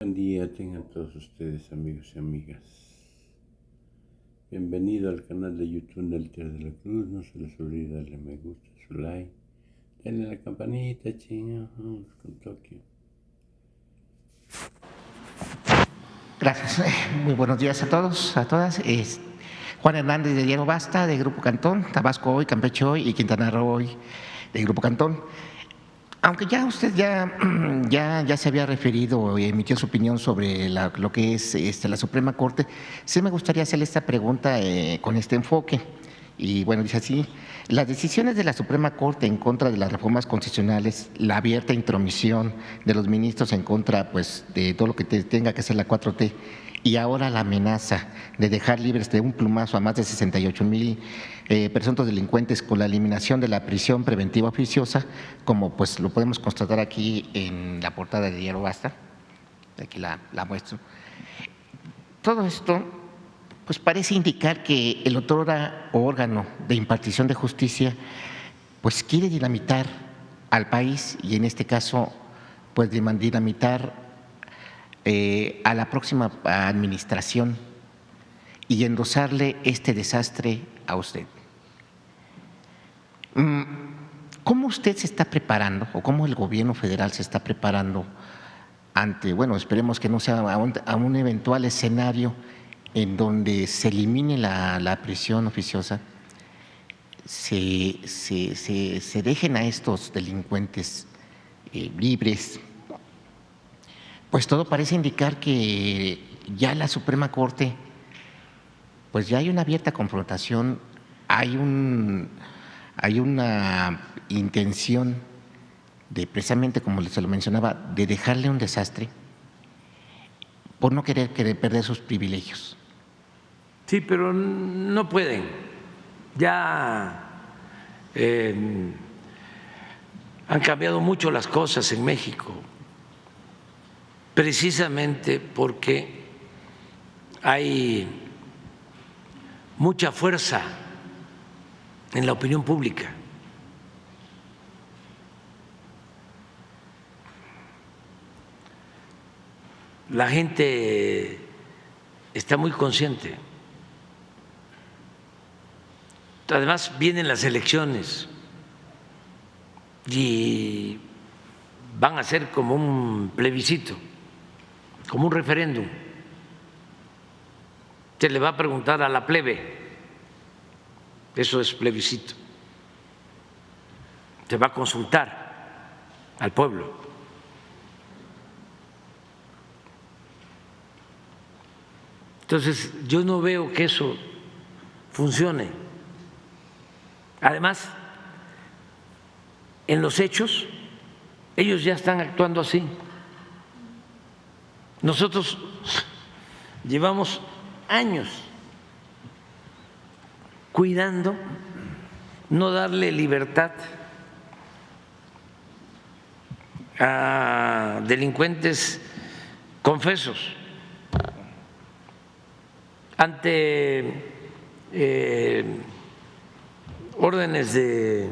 Buen día tengan todos ustedes, amigos y amigas. Bienvenido al canal de YouTube del Tío de la Cruz. No se les olvide darle me gusta, su like, denle la campanita, chinga, vamos con Tokio. Gracias. Muy buenos días a todos, a todas. Juan Hernández de Diario Basta, de Grupo Cantón, Tabasco Hoy, Campeche Hoy y Quintana Roo Hoy, de Grupo Cantón. Aunque ya usted ya se había referido y emitió su opinión sobre lo que es la Suprema Corte, sí me gustaría hacerle esta pregunta con este enfoque. Y bueno, dice así: las decisiones de la Suprema Corte en contra de las reformas constitucionales, la abierta intromisión de los ministros en contra pues, de todo lo que tenga que hacer la 4T, y ahora la amenaza de dejar libres de un plumazo a más de 68,000 presuntos delincuentes con la eliminación de la prisión preventiva oficiosa, como pues lo podemos constatar aquí en la portada de Diario Basta, aquí la muestro. Todo esto pues parece indicar que el otrora órgano de impartición de justicia pues quiere dinamitar al país, y en este caso pues dinamitar a la próxima administración y endosarle este desastre a usted. ¿Cómo usted se está preparando o cómo el gobierno federal se está preparando ante, bueno, esperemos que no sea a un eventual escenario en donde se elimine la prisión oficiosa, se dejen a estos delincuentes libres? Pues todo parece indicar que ya la Suprema Corte, pues ya hay una abierta confrontación, hay una intención de, precisamente como se lo mencionaba, de dejarle un desastre por no querer perder sus privilegios. Sí, pero no pueden. Ya han cambiado mucho las cosas en México, precisamente porque hay mucha fuerza en la opinión pública. La gente está muy consciente. Además, vienen las elecciones y van a ser como un plebiscito, como un referéndum. Se le va a preguntar a la plebe, eso es plebiscito. Se va a consultar al pueblo. Entonces, yo no veo que eso funcione. Además, en los hechos, ellos ya están actuando así. Nosotros llevamos años cuidando no darle libertad a delincuentes confesos. Ante órdenes de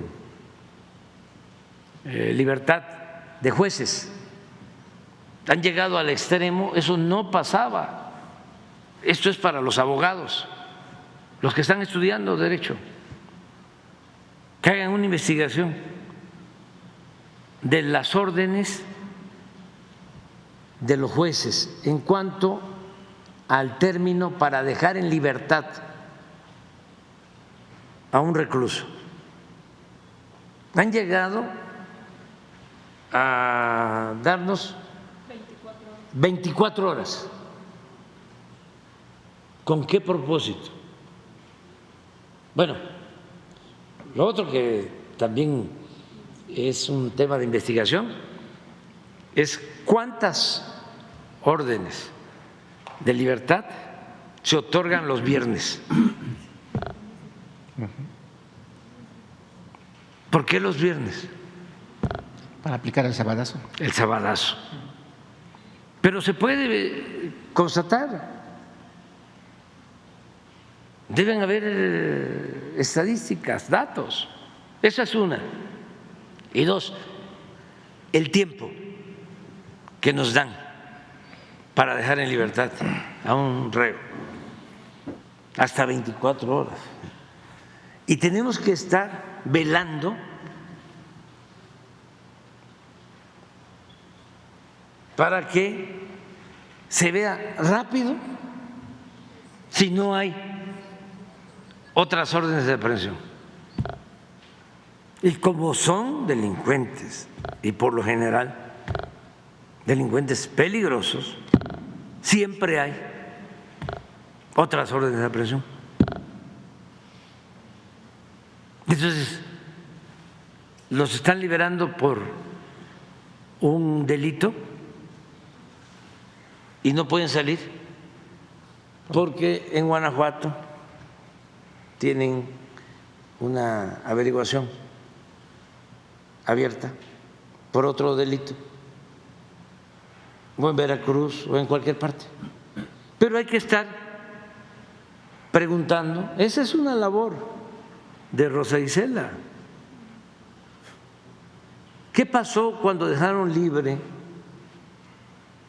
libertad de jueces, han llegado al extremo, eso no pasaba. Esto es para los abogados, los que están estudiando derecho, que hagan una investigación de las órdenes de los jueces en cuanto al término para dejar en libertad a un recluso. Han llegado a darnos 24 horas. ¿Con qué propósito? Bueno, lo otro que también es un tema de investigación es cuántas órdenes de libertad se otorgan los viernes. ¿Por qué los viernes? Para aplicar el sabadazo. El sabadazo. Pero se puede constatar. Deben haber estadísticas, datos. Esa es una. Y dos, el tiempo que nos dan para dejar en libertad a un reo, hasta 24 horas. Y tenemos que estar velando para que se vea rápido si no hay otras órdenes de aprehensión. Y como son delincuentes, y por lo general delincuentes peligrosos, siempre hay otras órdenes de aprehensión. Entonces, los están liberando por un delito y no pueden salir porque en Guanajuato tienen una averiguación abierta por otro delito, o en Veracruz o en cualquier parte. Pero hay que estar preguntando, esa es una labor de Rosa Isela. ¿Qué pasó cuando dejaron libre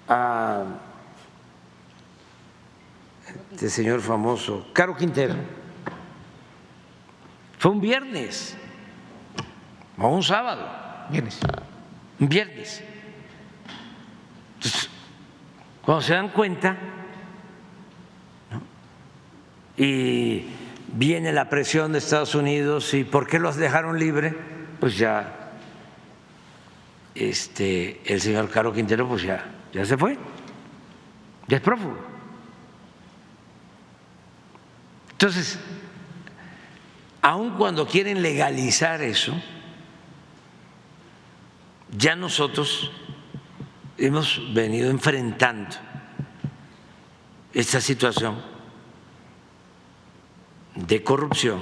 a este señor famoso, Caro Quintero? Fue un viernes o un sábado. Un viernes. Entonces, cuando se dan cuenta, ¿no?, y viene la presión de Estados Unidos y ¿por qué los dejaron libre? Pues ya el señor Caro Quintero pues ya se fue, ya es prófugo. Entonces, aun cuando quieren legalizar eso, ya nosotros hemos venido enfrentando esta situación de corrupción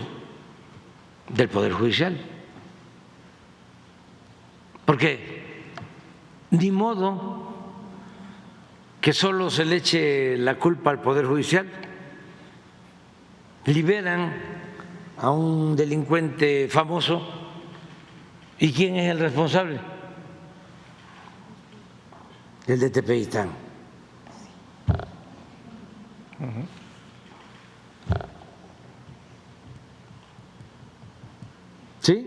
del Poder Judicial. Porque ni modo que solo se le eche la culpa al Poder Judicial. Liberan a un delincuente famoso ¿y quién es el responsable? El de Tepeyistán. ¿Sí?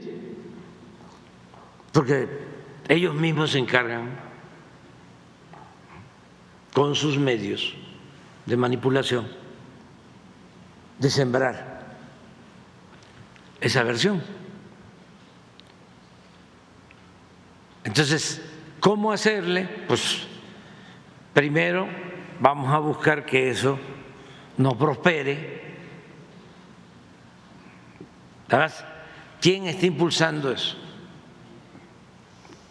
Porque ellos mismos se encargan con sus medios de manipulación de sembrar esa versión. Entonces, ¿cómo hacerle? Pues primero vamos a buscar que eso no prospere. ¿Sabes? ¿Quién está impulsando eso?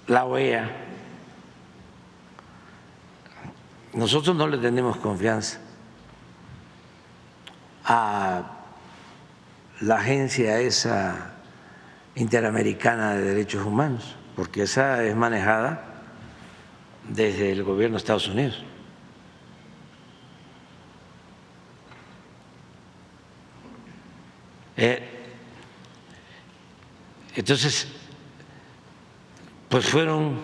La OEA. Nosotros no le tenemos confianza a la agencia esa interamericana de derechos humanos, porque esa es manejada desde el gobierno de Estados Unidos. Entonces, pues fueron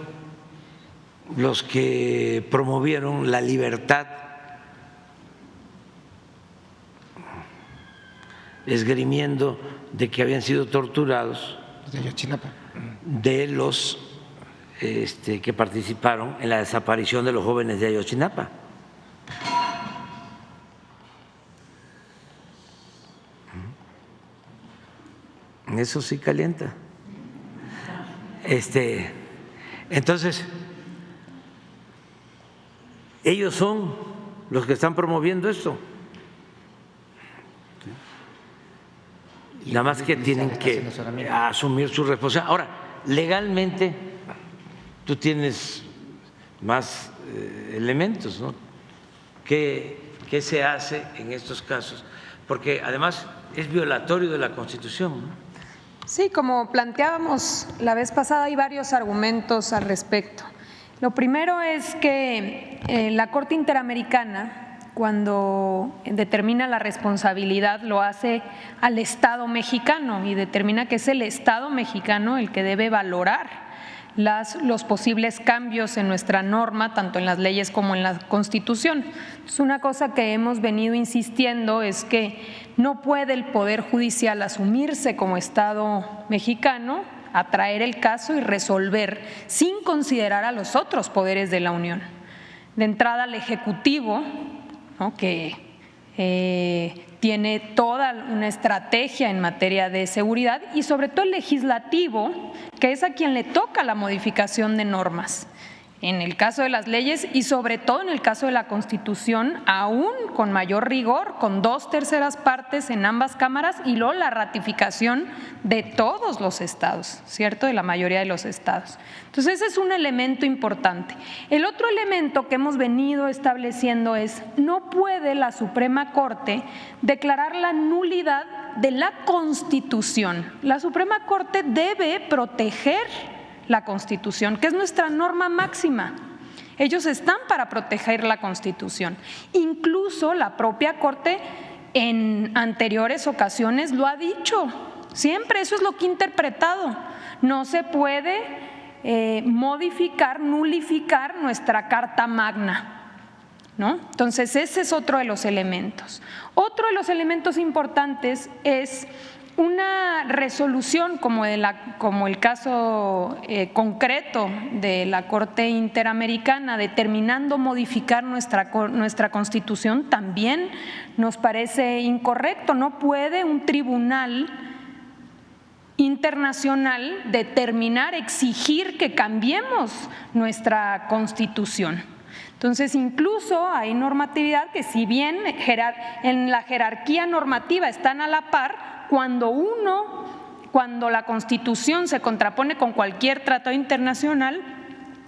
los que promovieron la libertad, esgrimiendo de que habían sido torturados de los que participaron en la desaparición de los jóvenes de Ayotzinapa. Eso sí calienta. Entonces, ellos son los que están promoviendo esto. Nada más que tienen que asumir su responsabilidad. Ahora, legalmente tú tienes más elementos, ¿no? ¿Qué se hace en estos casos? Porque además es violatorio de la Constitución, ¿no? Sí, como planteábamos la vez pasada, hay varios argumentos al respecto. Lo primero es que la Corte Interamericana, cuando determina la responsabilidad, lo hace al Estado mexicano y determina que es el Estado mexicano el que debe valorar los posibles cambios en nuestra norma, tanto en las leyes como en la Constitución. Entonces, una cosa que hemos venido insistiendo es que no puede el Poder Judicial asumirse como Estado mexicano, atraer el caso y resolver sin considerar a los otros poderes de la Unión. De entrada, al Ejecutivo, ¿no?, que tiene toda una estrategia en materia de seguridad, y sobre todo el Legislativo, que es a quien le toca la modificación de normas, en el caso de las leyes y sobre todo en el caso de la Constitución, aún con mayor rigor, con 2/3 partes en ambas cámaras y luego la ratificación de todos los estados, ¿cierto?, de la mayoría de los estados. Entonces, ese es un elemento importante. El otro elemento que hemos venido estableciendo es: no puede la Suprema Corte declarar la nulidad de la Constitución. La Suprema Corte debe proteger la Constitución, que es nuestra norma máxima. Ellos están para proteger la Constitución. Incluso la propia Corte en anteriores ocasiones lo ha dicho. Siempre eso es lo que ha interpretado. No se puede modificar, nulificar nuestra Carta Magna, ¿no? Entonces, ese es otro de los elementos. Otro de los elementos importantes es una resolución como el caso concreto de la Corte Interamericana determinando modificar nuestra Constitución. También nos parece incorrecto. No puede un tribunal internacional determinar, exigir que cambiemos nuestra Constitución. Entonces, incluso hay normatividad que, si bien en la jerarquía normativa están a la par, cuando la Constitución se contrapone con cualquier tratado internacional,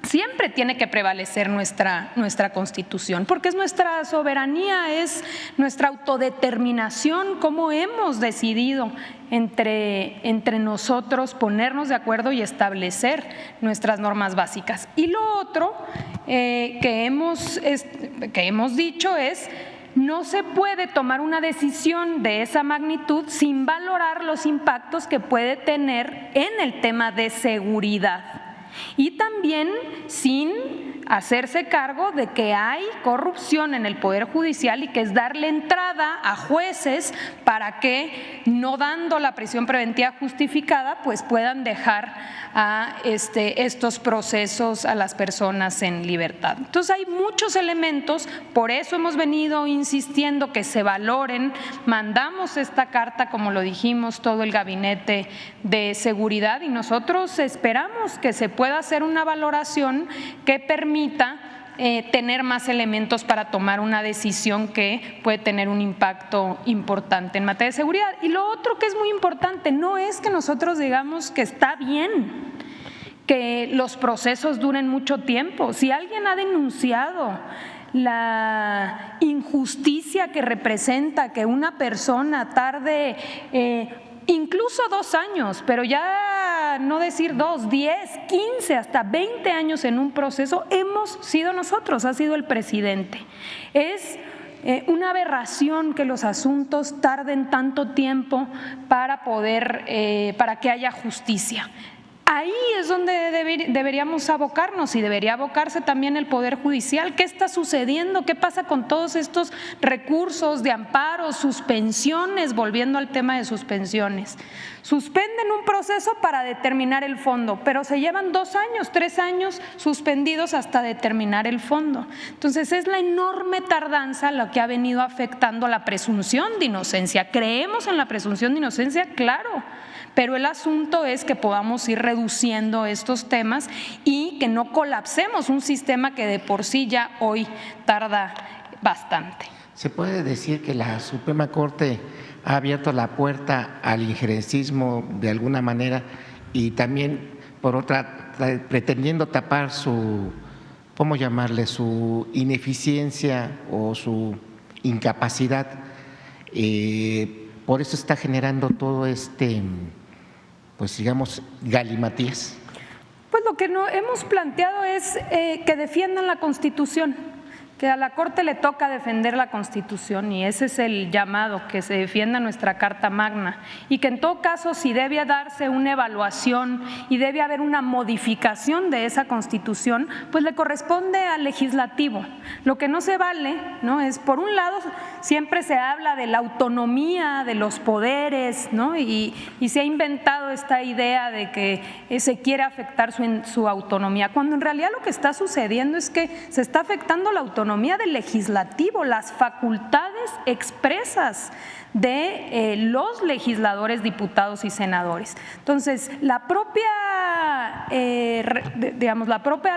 siempre tiene que prevalecer nuestra Constitución, porque es nuestra soberanía, es nuestra autodeterminación, cómo hemos decidido entre nosotros ponernos de acuerdo y establecer nuestras normas básicas. Y lo otro que hemos dicho es: no se puede tomar una decisión de esa magnitud sin valorar los impactos que puede tener en el tema de seguridad, y también sin hacerse cargo de que hay corrupción en el Poder Judicial y que es darle entrada a jueces para que, no dando la prisión preventiva justificada, pues puedan dejar a estos procesos a las personas en libertad. Entonces, hay muchos elementos, por eso hemos venido insistiendo que se valoren. Mandamos esta carta, como lo dijimos, todo el Gabinete de Seguridad, y nosotros esperamos que se pueda hacer una valoración que permita tener más elementos para tomar una decisión que puede tener un impacto importante en materia de seguridad. Y lo otro que es muy importante, no es que nosotros digamos que está bien que los procesos duren mucho tiempo. Si alguien ha denunciado la injusticia que representa que una persona tarde incluso 2 años, pero ya no decir 2, 10, 15, hasta 20 años en un proceso, hemos sido nosotros, ha sido el presidente. Es una aberración que los asuntos tarden tanto tiempo para que haya justicia. Ahí es donde deberíamos abocarnos, y debería abocarse también el Poder Judicial. ¿Qué está sucediendo? ¿Qué pasa con todos estos recursos de amparo, suspensiones? Volviendo al tema de suspensiones. Suspenden un proceso para determinar el fondo, pero se llevan 2 años, 3 años suspendidos hasta determinar el fondo. Entonces, es la enorme tardanza lo que ha venido afectando la presunción de inocencia. ¿Creemos en la presunción de inocencia? Claro. Pero el asunto es que podamos ir reduciendo estos temas y que no colapsemos un sistema que de por sí ya hoy tarda bastante. ¿Se puede decir que la Suprema Corte ha abierto la puerta al injerencismo de alguna manera, y también, por otra, pretendiendo tapar su ineficiencia o su incapacidad? Por eso está generando todo pues digamos, galimatías. Pues lo que hemos planteado es que defiendan la Constitución, que a la Corte le toca defender la Constitución y ese es el llamado, que se defienda nuestra Carta Magna y que en todo caso si debe darse una evaluación y debe haber una modificación de esa Constitución, pues le corresponde al legislativo. Lo que no se vale, ¿no?, es, por un lado, siempre se habla de la autonomía de los poderes, ¿no?, y se ha inventado esta idea de que se quiere afectar su autonomía, cuando en realidad lo que está sucediendo es que se está afectando la autonomía del legislativo, las facultades expresas de los legisladores, diputados y senadores. Entonces, la propia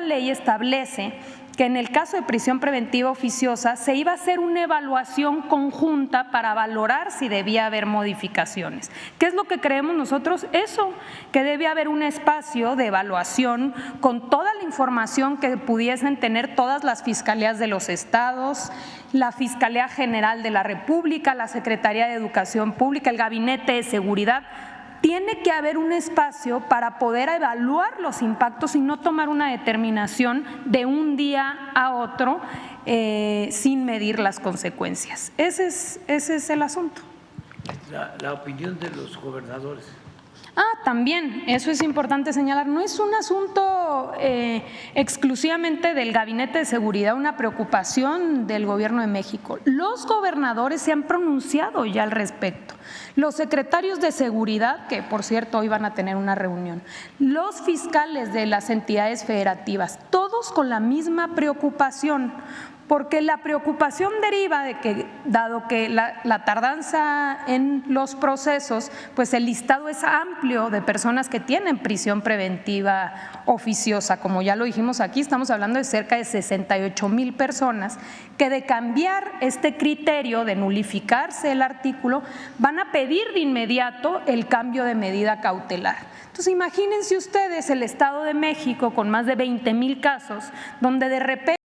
ley establece que en el caso de prisión preventiva oficiosa se iba a hacer una evaluación conjunta para valorar si debía haber modificaciones. ¿Qué es lo que creemos nosotros? Eso, que debe haber un espacio de evaluación con toda la información que pudiesen tener todas las fiscalías de los estados, la Fiscalía General de la República, la Secretaría de Educación Pública, el Gabinete de Seguridad. Tiene que haber un espacio para poder evaluar los impactos y no tomar una determinación de un día a otro sin medir las consecuencias. Ese es el asunto. La opinión de los gobernadores. También, eso es importante señalar, no es un asunto exclusivamente del Gabinete de Seguridad, una preocupación del Gobierno de México. Los gobernadores se han pronunciado ya al respecto. Los secretarios de Seguridad, que por cierto hoy van a tener una reunión, los fiscales de las entidades federativas, todos con la misma preocupación. Porque la preocupación deriva de que, dado que la tardanza en los procesos, pues el listado es amplio de personas que tienen prisión preventiva oficiosa. Como ya lo dijimos aquí, estamos hablando de cerca de 68,000 personas que, de cambiar este criterio, de nulificarse el artículo, van a pedir de inmediato el cambio de medida cautelar. Entonces, imagínense ustedes el Estado de México con más de 20,000 casos, donde de repente